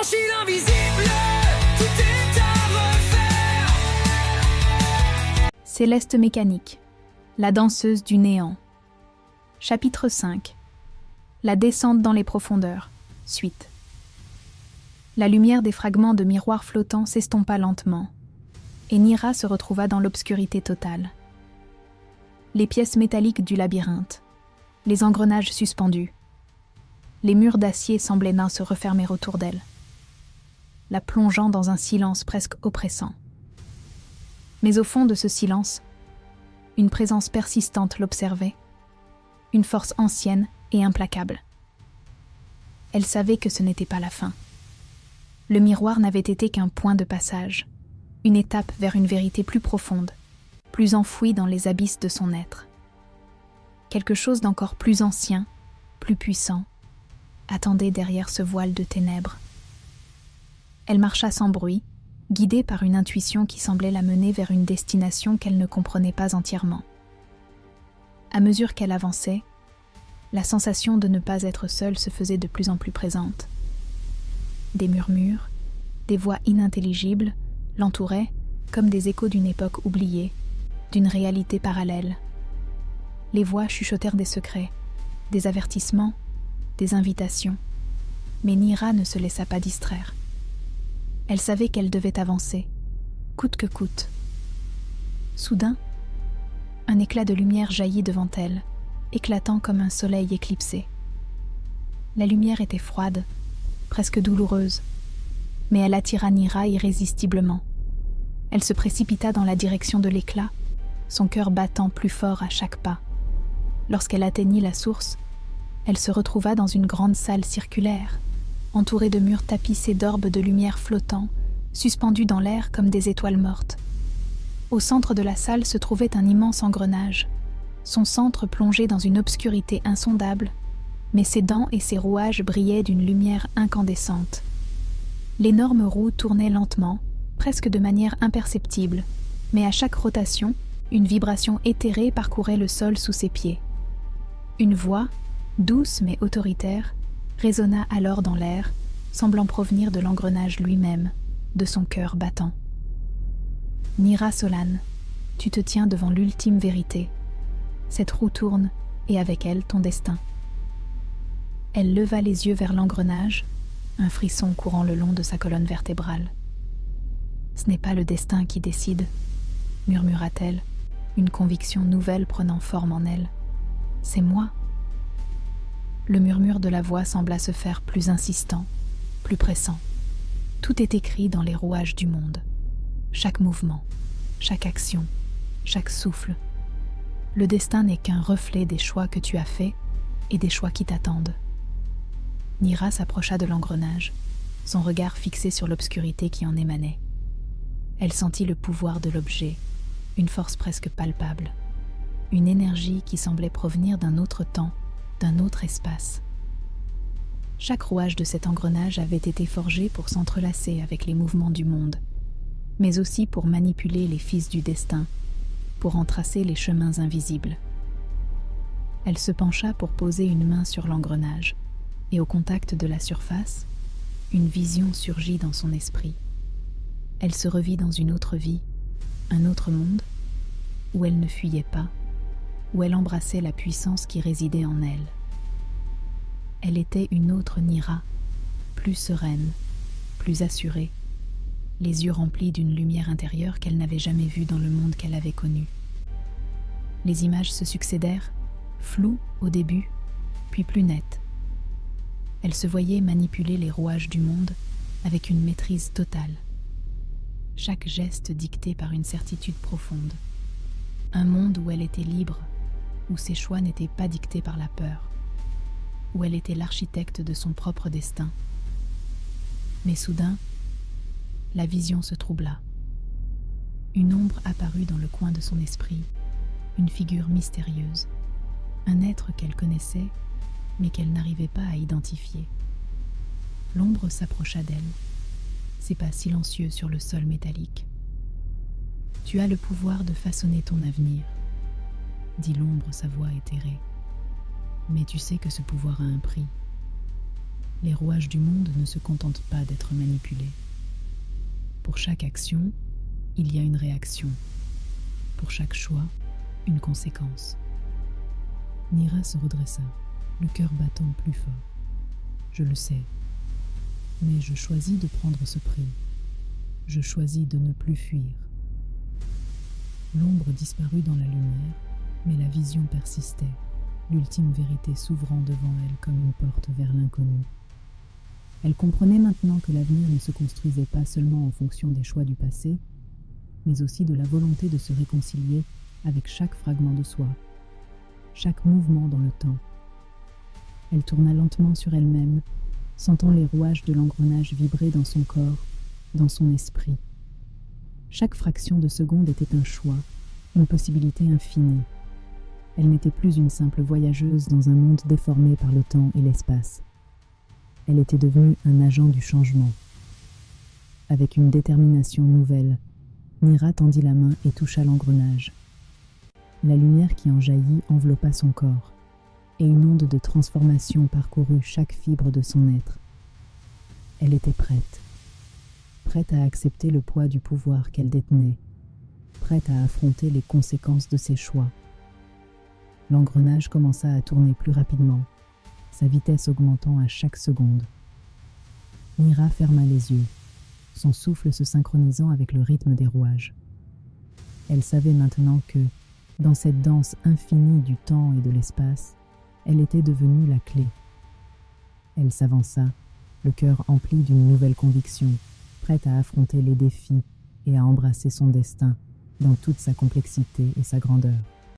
franchi l'invisible, tout est à refaire. Céleste Mécanique, la danseuse du néant. Chapitre 5. La descente dans les profondeurs. Suite. La lumière des fragments de miroirs flottants s'estompa lentement, et Nira se retrouva dans l'obscurité totale. Les pièces métalliques du labyrinthe, les engrenages suspendus, les murs d'acier semblaient nains se refermer autour d'elle, la plongeant dans un silence presque oppressant. Mais au fond de ce silence, une présence persistante l'observait, une force ancienne et implacable. Elle savait que ce n'était pas la fin. Le miroir n'avait été qu'un point de passage, une étape vers une vérité plus profonde, plus enfouie dans les abysses de son être. Quelque chose d'encore plus ancien, plus puissant, attendait derrière ce voile de ténèbres. Elle marcha sans bruit, guidée par une intuition qui semblait la mener vers une destination qu'elle ne comprenait pas entièrement. À mesure qu'elle avançait, la sensation de ne pas être seule se faisait de plus en plus présente. Des murmures, des voix inintelligibles l'entouraient comme des échos d'une époque oubliée, d'une réalité parallèle. Les voix chuchotèrent des secrets, des avertissements, des invitations, mais Nira ne se laissa pas distraire. Elle savait qu'elle devait avancer, coûte que coûte. Soudain, un éclat de lumière jaillit devant elle, éclatant comme un soleil éclipsé. La lumière était froide, presque douloureuse, mais elle attira Nira irrésistiblement. Elle se précipita dans la direction de l'éclat, son cœur battant plus fort à chaque pas. Lorsqu'elle atteignit la source, elle se retrouva dans une grande salle circulaire, entourée de murs tapissés d'orbes de lumière flottants, suspendus dans l'air comme des étoiles mortes. Au centre de la salle se trouvait un immense engrenage, son centre plongé dans une obscurité insondable, mais ses dents et ses rouages brillaient d'une lumière incandescente. L'énorme roue tournait lentement, presque de manière imperceptible, mais à chaque rotation, une vibration éthérée parcourait le sol sous ses pieds. Une voix, douce mais autoritaire, résonna alors dans l'air, semblant provenir de l'engrenage lui-même, de son cœur battant. « Nira Solane, tu te tiens devant l'ultime vérité. Cette roue tourne, et avec elle ton destin. » Elle leva les yeux vers l'engrenage, un frisson courant le long de sa colonne vertébrale. « Ce n'est pas le destin qui décide, » murmura-t-elle, une conviction nouvelle prenant forme en elle. « C'est moi. » Le murmure de la voix sembla se faire plus insistant, plus pressant. Tout est écrit dans les rouages du monde. Chaque mouvement, chaque action, chaque souffle. Le destin n'est qu'un reflet des choix que tu as faits et des choix qui t'attendent. Nira s'approcha de l'engrenage, son regard fixé sur l'obscurité qui en émanait. Elle sentit le pouvoir de l'objet, une force presque palpable, une énergie qui semblait provenir d'un autre temps, d'un autre espace. Chaque rouage de cet engrenage avait été forgé pour s'entrelacer avec les mouvements du monde, mais aussi pour manipuler les fils du destin, pour en tracer les chemins invisibles. Elle se pencha pour poser une main sur l'engrenage, et au contact de la surface, une vision surgit dans son esprit. Elle se revit dans une autre vie, un autre monde, où elle ne fuyait pas, où elle embrassait la puissance qui résidait en elle. Elle était une autre Nira, plus sereine, plus assurée, les yeux remplis d'une lumière intérieure qu'elle n'avait jamais vue dans le monde qu'elle avait connu. Les images se succédèrent, floues au début, puis plus nettes. Elle se voyait manipuler les rouages du monde avec une maîtrise totale. Chaque geste dicté par une certitude profonde. Un monde où elle était libre, où ses choix n'étaient pas dictés par la peur, où elle était l'architecte de son propre destin. Mais soudain, la vision se troubla. Une ombre apparut dans le coin de son esprit, une figure mystérieuse, un être qu'elle connaissait, mais qu'elle n'arrivait pas à identifier. L'ombre s'approcha d'elle, ses pas silencieux sur le sol métallique. « Tu as le pouvoir de façonner ton avenir, » dit l'ombre, sa voix éthérée. « Mais tu sais que ce pouvoir a un prix. Les rouages du monde ne se contentent pas d'être manipulés. Pour chaque action, il y a une réaction. Pour chaque choix, une conséquence. Nira se redressa, le cœur battant plus fort. Je le sais, mais je choisis de prendre ce prix. Je choisis de ne plus fuir. L'ombre disparut dans la lumière, mais la vision persistait, l'ultime vérité s'ouvrant devant elle comme une porte vers l'inconnu. Elle comprenait maintenant que l'avenir ne se construisait pas seulement en fonction des choix du passé, mais aussi de la volonté de se réconcilier avec chaque fragment de soi, chaque mouvement dans le temps. Elle tourna lentement sur elle-même, sentant les rouages de l'engrenage vibrer dans son corps, dans son esprit. Chaque fraction de seconde était un choix, une possibilité infinie. Elle n'était plus une simple voyageuse dans un monde déformé par le temps et l'espace. Elle était devenue un agent du changement. Avec une détermination nouvelle, Nira tendit la main et toucha l'engrenage. La lumière qui en jaillit enveloppa son corps, et une onde de transformation parcourut chaque fibre de son être. Elle était prête. Prête à accepter le poids du pouvoir qu'elle détenait, prête à affronter les conséquences de ses choix. L'engrenage commença à tourner plus rapidement, sa vitesse augmentant à chaque seconde. Nira ferma les yeux, son souffle se synchronisant avec le rythme des rouages. Elle savait maintenant que, dans cette danse infinie du temps et de l'espace, elle était devenue la clé. Elle s'avança, le cœur empli d'une nouvelle conviction, prête à affronter les défis et à embrasser son destin dans toute sa complexité et sa grandeur.